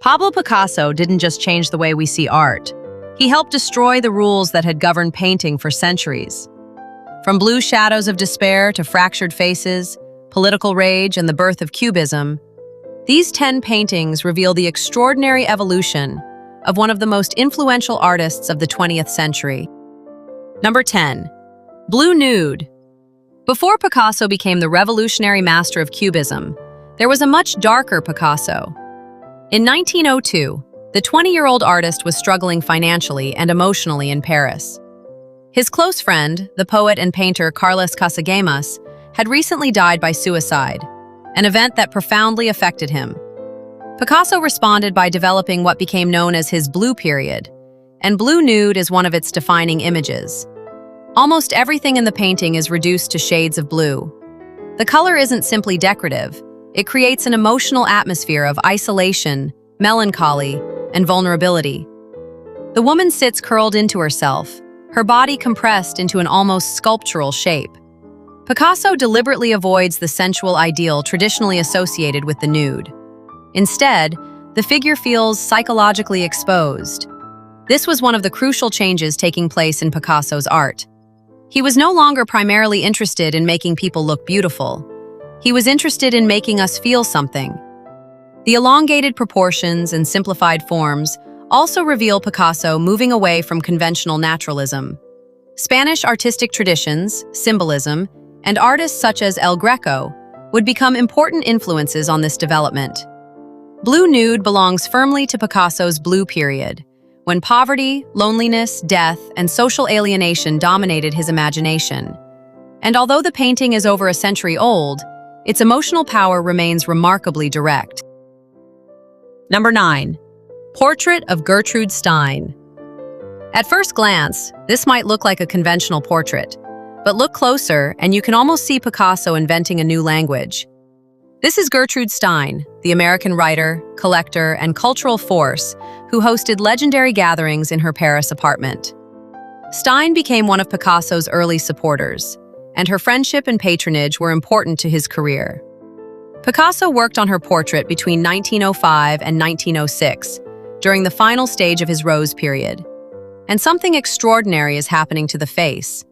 Pablo Picasso didn't just change the way we see art. He helped destroy the rules that had governed painting for centuries. From blue shadows of despair to fractured faces, political rage, and the birth of Cubism, these 10 paintings reveal the extraordinary evolution of one of the most influential artists of the 20th century. Number 10. Blue Nude. Before Picasso became the revolutionary master of Cubism, there was a much darker Picasso. In 1902, the 20-year-old artist was struggling financially and emotionally in Paris. His close friend, the poet and painter Carlos Casagemas, had recently died by suicide, an event that profoundly affected him. Picasso responded by developing what became known as his Blue Period, and Blue Nude is one of its defining images. Almost everything in the painting is reduced to shades of blue. The color isn't simply decorative, it creates an emotional atmosphere of isolation, melancholy, and vulnerability. The woman sits curled into herself, her body compressed into an almost sculptural shape. Picasso deliberately avoids the sensual ideal traditionally associated with the nude. Instead, the figure feels psychologically exposed. This was one of the crucial changes taking place in Picasso's art. He was no longer primarily interested in making people look beautiful. He was interested in making us feel something. The elongated proportions and simplified forms also reveal Picasso moving away from conventional naturalism. Spanish artistic traditions, symbolism, and artists such as El Greco would become important influences on this development. Blue Nude belongs firmly to Picasso's Blue Period, when poverty, loneliness, death, and social alienation dominated his imagination. And although the painting is over a century old, its emotional power remains remarkably direct. Number 9. Portrait of Gertrude Stein. At first glance, this might look like a conventional portrait, but look closer and you can almost see Picasso inventing a new language. This is Gertrude Stein, the American writer, collector, and cultural force who hosted legendary gatherings in her Paris apartment. Stein became one of Picasso's early supporters, and her friendship and patronage were important to his career. Picasso worked on her portrait between 1905 and 1906, during the final stage of his Rose period. And something extraordinary is happening to the face.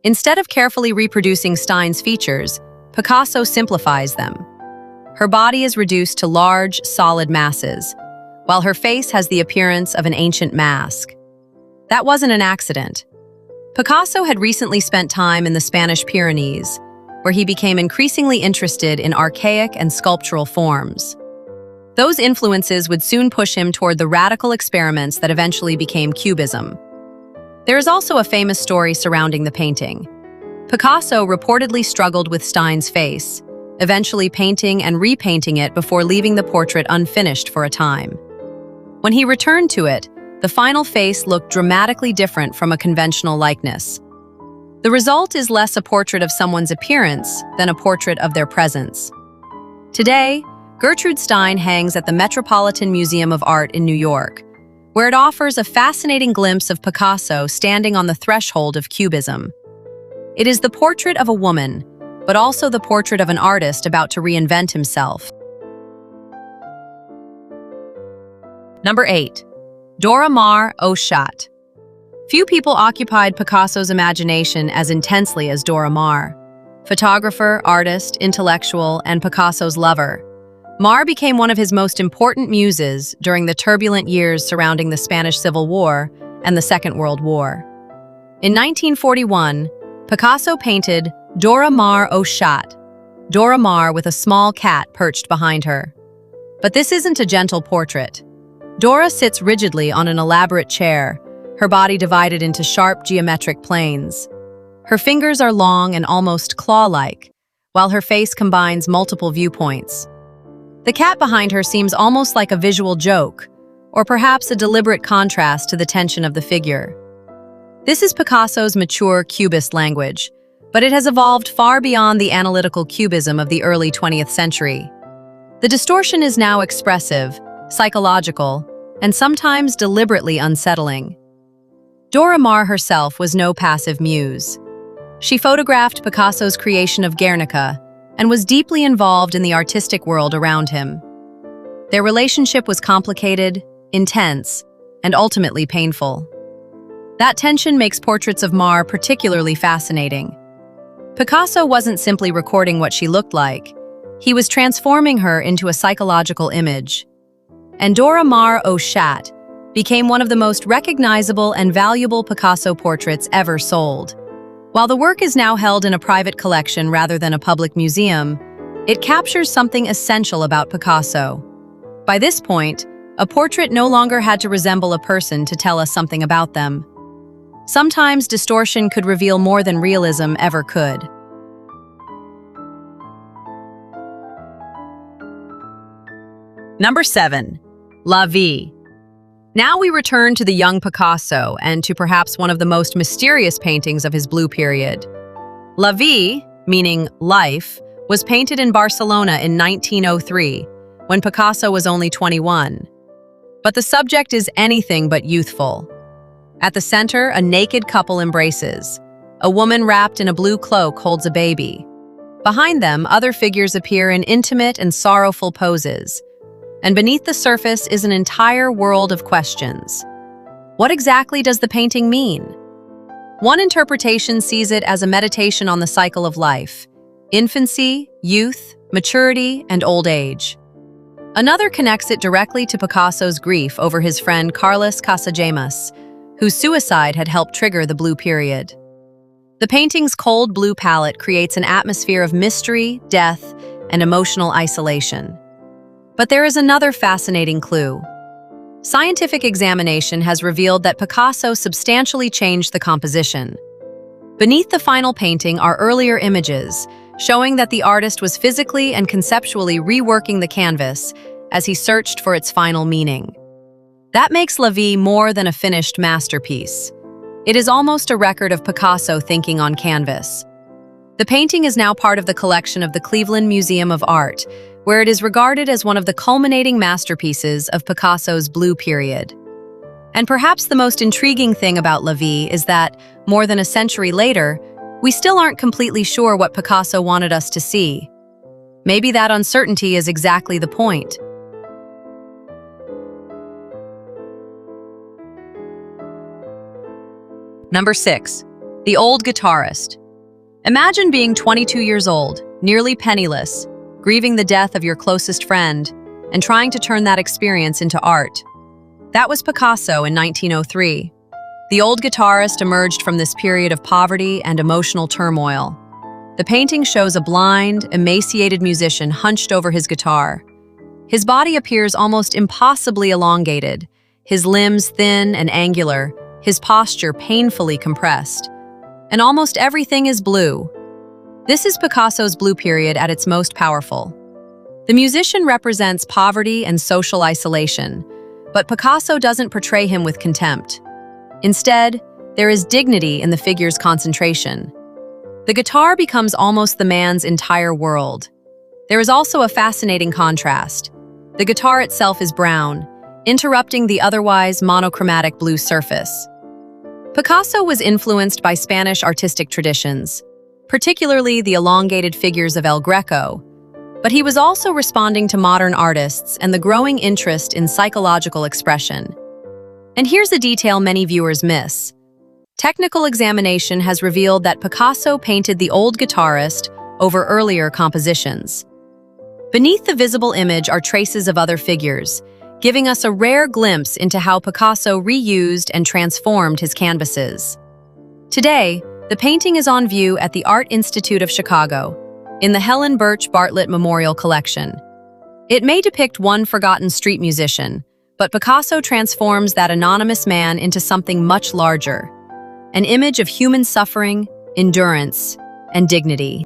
Instead of carefully reproducing Stein's features, Picasso simplifies them. Her body is reduced to large, solid masses, while her face has the appearance of an ancient mask. That wasn't an accident. Picasso had recently spent time in the Spanish Pyrenees, where he became increasingly interested in archaic and sculptural forms. Those influences would soon push him toward the radical experiments that eventually became Cubism. There is also a famous story surrounding the painting. Picasso reportedly struggled with Stein's face, eventually painting and repainting it before leaving the portrait unfinished for a time. When he returned to it, the final face looked dramatically different from a conventional likeness. The result is less a portrait of someone's appearance than a portrait of their presence. Today, Gertrude Stein hangs at the Metropolitan Museum of Art in New York, where it offers a fascinating glimpse of Picasso standing on the threshold of Cubism. It is the portrait of a woman, but also the portrait of an artist about to reinvent himself. Number 8. Dora Maar au Chat. Few people occupied Picasso's imagination as intensely as Dora Maar. Photographer, artist, intellectual, and Picasso's lover, Maar became one of his most important muses during the turbulent years surrounding the Spanish Civil War and the Second World War. In 1941, Picasso painted Dora Maar au Chat, Dora Maar with a small cat perched behind her. But this isn't a gentle portrait. Dora sits rigidly on an elaborate chair, her body divided into sharp geometric planes. Her fingers are long and almost claw-like, while her face combines multiple viewpoints. The cat behind her seems almost like a visual joke, or perhaps a deliberate contrast to the tension of the figure. This is Picasso's mature Cubist language, but it has evolved far beyond the analytical Cubism of the early 20th century. The distortion is now expressive, psychological, and sometimes deliberately unsettling. Dora Maar herself was no passive muse. She photographed Picasso's creation of Guernica and was deeply involved in the artistic world around him. Their relationship was complicated, intense, and ultimately painful. That tension makes portraits of Maar particularly fascinating. Picasso wasn't simply recording what she looked like, he was transforming her into a psychological image. And Dora Maar au Chat became one of the most recognizable and valuable Picasso portraits ever sold. While the work is now held in a private collection rather than a public museum, it captures something essential about Picasso. By this point, a portrait no longer had to resemble a person to tell us something about them. Sometimes distortion could reveal more than realism ever could. Number 7. La Vie. Now we return to the young Picasso and to perhaps one of the most mysterious paintings of his blue period. La Vie, meaning life, was painted in Barcelona in 1903, when Picasso was only 21. But the subject is anything but youthful. At the center, a naked couple embraces. A woman wrapped in a blue cloak holds a baby. Behind them, other figures appear in intimate and sorrowful poses. And beneath the surface is an entire world of questions. What exactly does the painting mean? One interpretation sees it as a meditation on the cycle of life: infancy, youth, maturity, and old age. Another connects it directly to Picasso's grief over his friend Carlos Casagemas, whose suicide had helped trigger the blue period. The painting's cold blue palette creates an atmosphere of mystery, death, and emotional isolation. But there is another fascinating clue. Scientific examination has revealed that Picasso substantially changed the composition. Beneath the final painting are earlier images, showing that the artist was physically and conceptually reworking the canvas as he searched for its final meaning. That makes La Vie more than a finished masterpiece. It is almost a record of Picasso thinking on canvas. The painting is now part of the collection of the Cleveland Museum of Art, where it is regarded as one of the culminating masterpieces of Picasso's blue period. And perhaps the most intriguing thing about La Vie is that, more than a century later, we still aren't completely sure what Picasso wanted us to see. Maybe that uncertainty is exactly the point. Number 6. The Old Guitarist. Imagine being 22 years old, nearly penniless, grieving the death of your closest friend, and trying to turn that experience into art. That was Picasso in 1903. The Old Guitarist emerged from this period of poverty and emotional turmoil. The painting shows a blind, emaciated musician hunched over his guitar. His body appears almost impossibly elongated, his limbs thin and angular, his posture painfully compressed. And almost everything is blue. This is Picasso's blue period at its most powerful. The musician represents poverty and social isolation, but Picasso doesn't portray him with contempt. Instead, there is dignity in the figure's concentration. The guitar becomes almost the man's entire world. There is also a fascinating contrast. The guitar itself is brown, interrupting the otherwise monochromatic blue surface. Picasso was influenced by Spanish artistic traditions, particularly the elongated figures of El Greco, but he was also responding to modern artists and the growing interest in psychological expression. And here's a detail many viewers miss. Technical examination has revealed that Picasso painted the Old Guitarist over earlier compositions. Beneath the visible image are traces of other figures, giving us a rare glimpse into how Picasso reused and transformed his canvases. Today, the painting is on view at the Art Institute of Chicago, in the Helen Birch Bartlett Memorial Collection. It may depict one forgotten street musician, but Picasso transforms that anonymous man into something much larger, an image of human suffering, endurance, and dignity.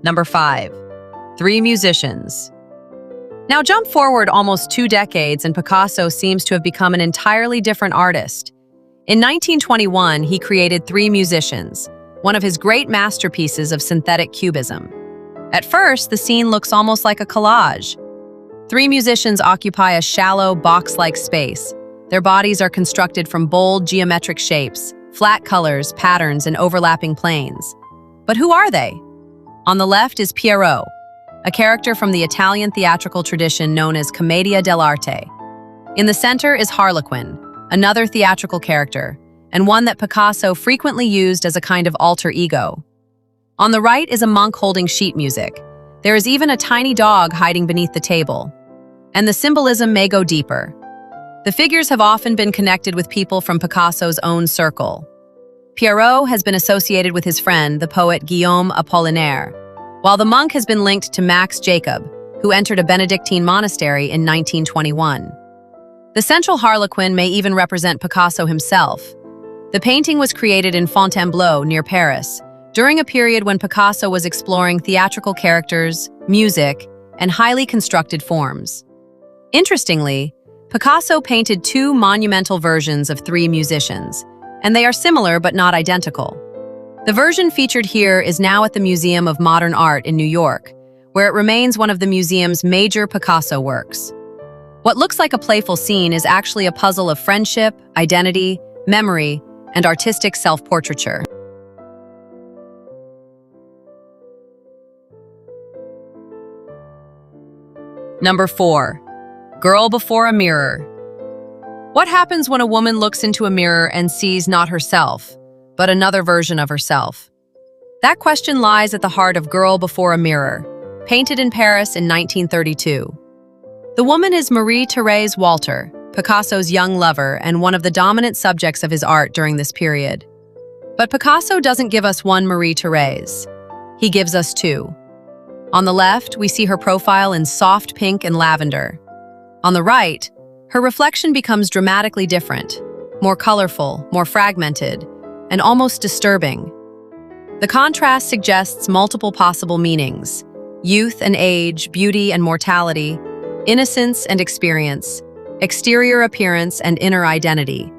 Number 5. Three Musicians. Now jump forward almost 2 decades and Picasso seems to have become an entirely different artist. In 1921, he created Three Musicians, one of his great masterpieces of synthetic cubism. At first, the scene looks almost like a collage. Three musicians occupy a shallow, box-like space. Their bodies are constructed from bold, geometric shapes, flat colors, patterns, and overlapping planes. But who are they? On the left is Pierrot, a character from the Italian theatrical tradition known as Commedia dell'arte. In the center is Harlequin, another theatrical character, and one that Picasso frequently used as a kind of alter ego. On the right is a monk holding sheet music. There is even a tiny dog hiding beneath the table. And the symbolism may go deeper. The figures have often been connected with people from Picasso's own circle. Pierrot has been associated with his friend, the poet Guillaume Apollinaire, while the monk has been linked to Max Jacob, who entered a Benedictine monastery in 1921. The central Harlequin may even represent Picasso himself. The painting was created in Fontainebleau, near Paris, during a period when Picasso was exploring theatrical characters, music, and highly constructed forms. Interestingly, Picasso painted two monumental versions of three musicians, and they are similar but not identical. The version featured here is now at the Museum of Modern Art in New York, where it remains one of the museum's major Picasso works. What looks like a playful scene is actually a puzzle of friendship, identity, memory, and artistic self-portraiture. Number 4. Girl Before a Mirror. What happens when a woman looks into a mirror and sees not herself, but another version of herself? That question lies at the heart of Girl Before a Mirror, painted in Paris in 1932. The woman is Marie-Thérèse Walter, Picasso's young lover and one of the dominant subjects of his art during this period. But Picasso doesn't give us one Marie-Thérèse. He gives us two. On the left, we see her profile in soft pink and lavender. On the right, her reflection becomes dramatically different, more colorful, more fragmented, and almost disturbing. The contrast suggests multiple possible meanings: youth and age, beauty and mortality, innocence and experience, exterior appearance and inner identity.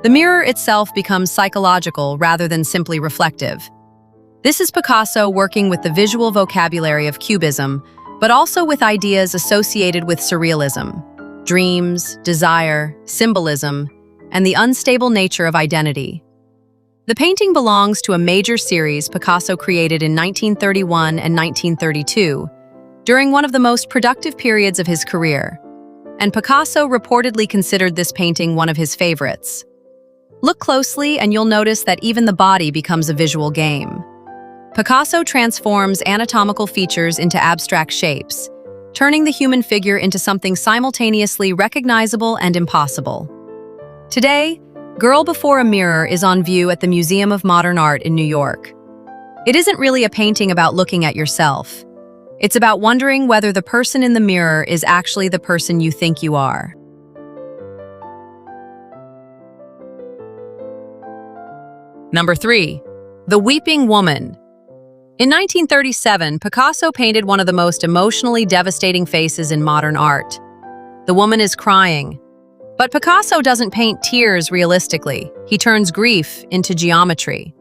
The mirror itself becomes psychological rather than simply reflective. This is Picasso working with the visual vocabulary of Cubism, but also with ideas associated with Surrealism: dreams, desire, symbolism, and the unstable nature of identity. The painting belongs to a major series Picasso created in 1931 and 1932, during one of the most productive periods of his career, and Picasso reportedly considered this painting one of his favorites. Look closely and you'll notice that even the body becomes a visual game. Picasso transforms anatomical features into abstract shapes, turning the human figure into something simultaneously recognizable and impossible. Today, Girl Before a Mirror is on view at the Museum of Modern Art in New York. It isn't really a painting about looking at yourself. It's about wondering whether the person in the mirror is actually the person you think you are. Number 3. The Weeping Woman. In 1937, Picasso painted one of the most emotionally devastating faces in modern art. The woman is crying. But Picasso doesn't paint tears realistically. He turns grief into geometry.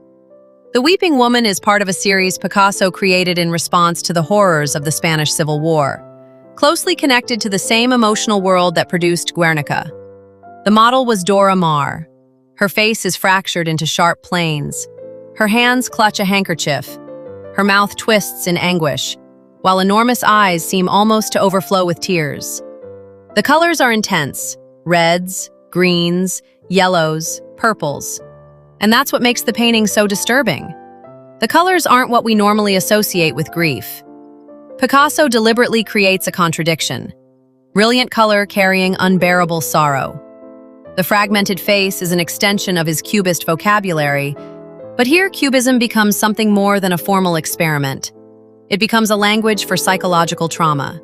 The Weeping Woman is part of a series Picasso created in response to the horrors of the Spanish Civil War, closely connected to the same emotional world that produced Guernica. The model was Dora Maar. Her face is fractured into sharp planes. Her hands clutch a handkerchief. Her mouth twists in anguish, while enormous eyes seem almost to overflow with tears. The colors are intense: reds, greens, yellows, purples. And that's what makes the painting so disturbing. The colors aren't what we normally associate with grief. Picasso deliberately creates a contradiction: brilliant color carrying unbearable sorrow. The fragmented face is an extension of his Cubist vocabulary, but here Cubism becomes something more than a formal experiment. It becomes a language for psychological trauma.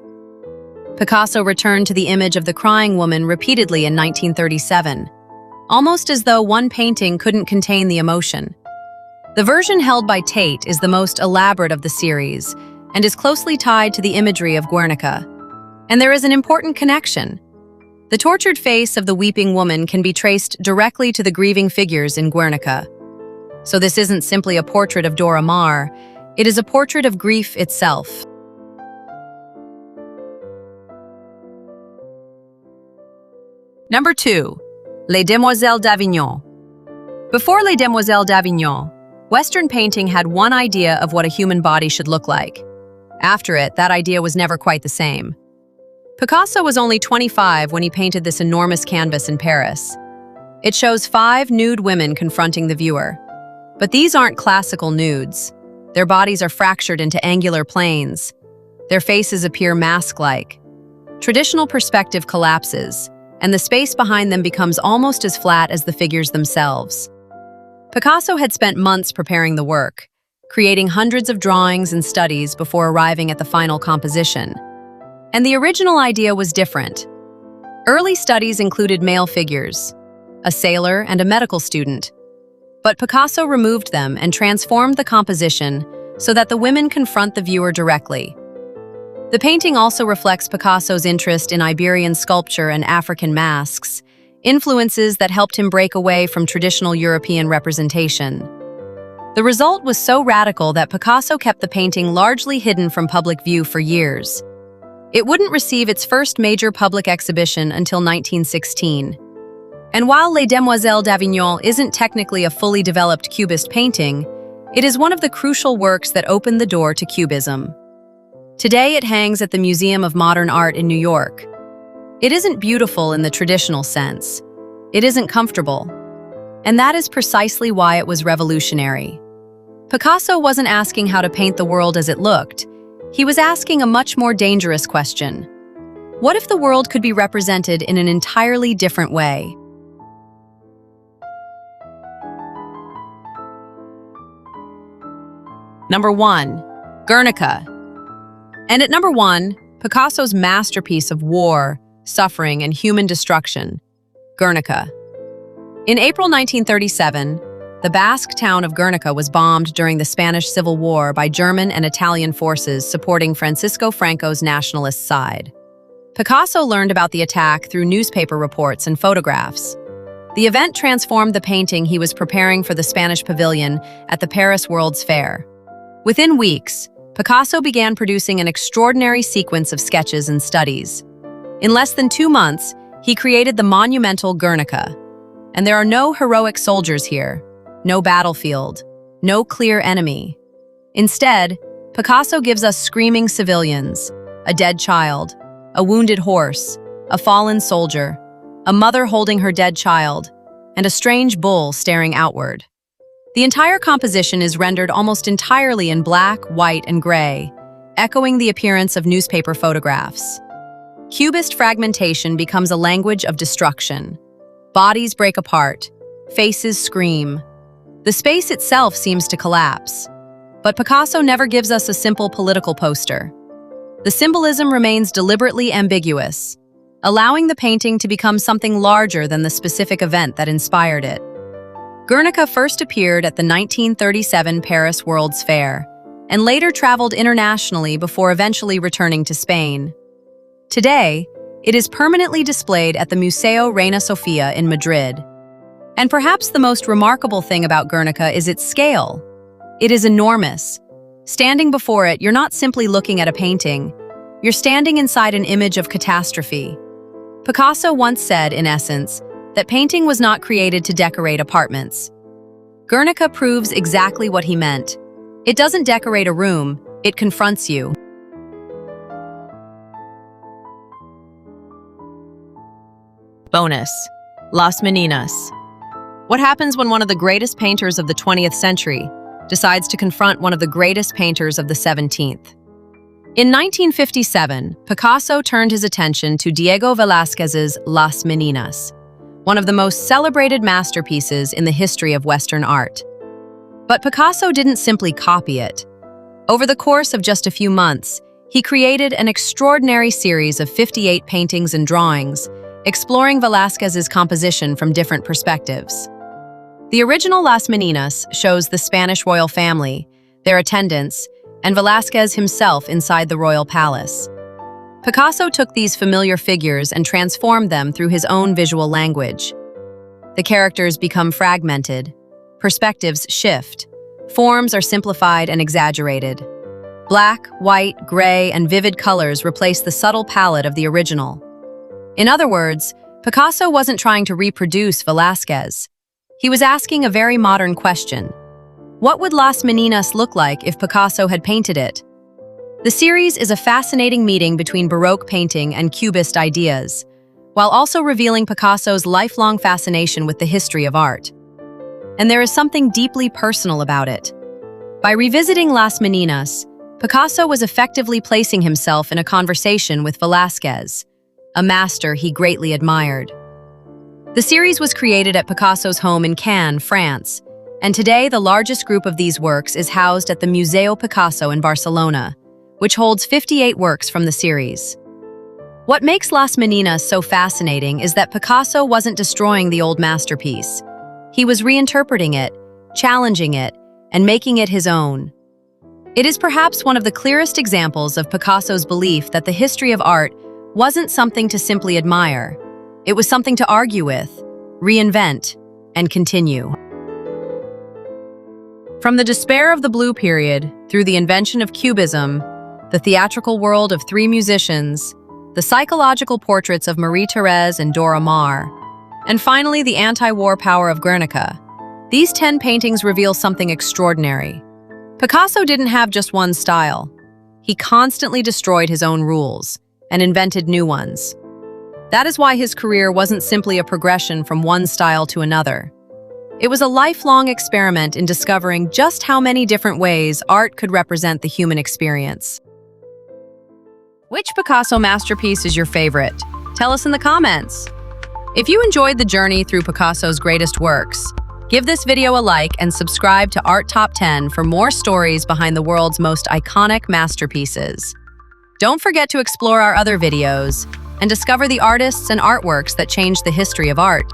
Picasso returned to the image of the crying woman repeatedly in 1937, almost as though one painting couldn't contain the emotion. The version held by Tate is the most elaborate of the series and is closely tied to the imagery of Guernica. And there is an important connection. The tortured face of the weeping woman can be traced directly to the grieving figures in Guernica. So this isn't simply a portrait of Dora Maar, it is a portrait of grief itself. Number 2. Les Demoiselles d'Avignon. Before Les Demoiselles d'Avignon, Western painting had one idea of what a human body should look like. After it, that idea was never quite the same. Picasso was only 25 when he painted this enormous canvas in Paris. It shows 5 nude women confronting the viewer. But these aren't classical nudes. Their bodies are fractured into angular planes. Their faces appear mask-like. Traditional perspective collapses, and the space behind them becomes almost as flat as the figures themselves. Picasso had spent months preparing the work, creating hundreds of drawings and studies before arriving at the final composition. And the original idea was different. Early studies included male figures, a sailor and a medical student. But Picasso removed them and transformed the composition so that the women confront the viewer directly. The painting also reflects Picasso's interest in Iberian sculpture and African masks, influences that helped him break away from traditional European representation. The result was so radical that Picasso kept the painting largely hidden from public view for years. It wouldn't receive its first major public exhibition until 1916. And while Les Demoiselles d'Avignon isn't technically a fully developed Cubist painting, it is one of the crucial works that opened the door to Cubism. Today it hangs at the Museum of Modern Art in New York. It isn't beautiful in the traditional sense. It isn't comfortable. And that is precisely why it was revolutionary. Picasso wasn't asking how to paint the world as it looked. He was asking a much more dangerous question. What if the world could be represented in an entirely different way? Number 1. Guernica. And at number 1, Picasso's masterpiece of war, suffering, and human destruction, Guernica. In April 1937, the Basque town of Guernica was bombed during the Spanish Civil War by German and Italian forces supporting Francisco Franco's nationalist side. Picasso learned about the attack through newspaper reports and photographs. The event transformed the painting he was preparing for the Spanish pavilion at the Paris World's Fair. Within weeks, Picasso began producing an extraordinary sequence of sketches and studies. In less than 2 months, he created the monumental Guernica. And there are no heroic soldiers here, no battlefield, no clear enemy. Instead, Picasso gives us screaming civilians, a dead child, a wounded horse, a fallen soldier, a mother holding her dead child, and a strange bull staring outward. The entire composition is rendered almost entirely in black, white, and gray, echoing the appearance of newspaper photographs. Cubist fragmentation becomes a language of destruction. Bodies break apart, faces scream. The space itself seems to collapse. But Picasso never gives us a simple political poster. The symbolism remains deliberately ambiguous, allowing the painting to become something larger than the specific event that inspired it. Guernica first appeared at the 1937 Paris World's Fair, and later traveled internationally before eventually returning to Spain. Today, it is permanently displayed at the Museo Reina Sofia in Madrid. And perhaps the most remarkable thing about Guernica is its scale. It is enormous. Standing before it, you're not simply looking at a painting. You're standing inside an image of catastrophe. Picasso once said, in essence, that painting was not created to decorate apartments. Guernica proves exactly what he meant. It doesn't decorate a room, it confronts you. Bonus: Las Meninas. What happens when one of the greatest painters of the 20th century decides to confront one of the greatest painters of the 17th? In 1957, Picasso turned his attention to Diego Velázquez's Las Meninas, one of the most celebrated masterpieces in the history of Western art. But Picasso didn't simply copy it. Over the course of just a few months, he created an extraordinary series of 58 paintings and drawings, exploring Velázquez's composition from different perspectives. The original Las Meninas shows the Spanish royal family, their attendants, and Velázquez himself inside the royal palace. Picasso took these familiar figures and transformed them through his own visual language. The characters become fragmented, perspectives shift, forms are simplified and exaggerated. Black, white, gray, and vivid colors replace the subtle palette of the original. In other words, Picasso wasn't trying to reproduce Velázquez. He was asking a very modern question. What would Las Meninas look like if Picasso had painted it? The series is a fascinating meeting between Baroque painting and Cubist ideas, while also revealing Picasso's lifelong fascination with the history of art. And there is something deeply personal about it. By revisiting Las Meninas, Picasso was effectively placing himself in a conversation with Velázquez, a master he greatly admired. The series was created at Picasso's home in Cannes, France, and today the largest group of these works is housed at the Museu Picasso in Barcelona, which holds 58 works from the series. What makes Las Meninas so fascinating is that Picasso wasn't destroying the old masterpiece. He was reinterpreting it, challenging it, and making it his own. It is perhaps one of the clearest examples of Picasso's belief that the history of art wasn't something to simply admire. It was something to argue with, reinvent, and continue. From the despair of the Blue Period, through the invention of Cubism, the theatrical world of three musicians, the psychological portraits of Marie-Thérèse and Dora Maar, and finally the anti-war power of Guernica, these 10 paintings reveal something extraordinary. Picasso didn't have just one style. He constantly destroyed his own rules and invented new ones. That is why his career wasn't simply a progression from one style to another. It was a lifelong experiment in discovering just how many different ways art could represent the human experience. Which Picasso masterpiece is your favorite? Tell us in the comments. If you enjoyed the journey through Picasso's greatest works, give this video a like and subscribe to Art Top 10 for more stories behind the world's most iconic masterpieces. Don't forget to explore our other videos and discover the artists and artworks that changed the history of art.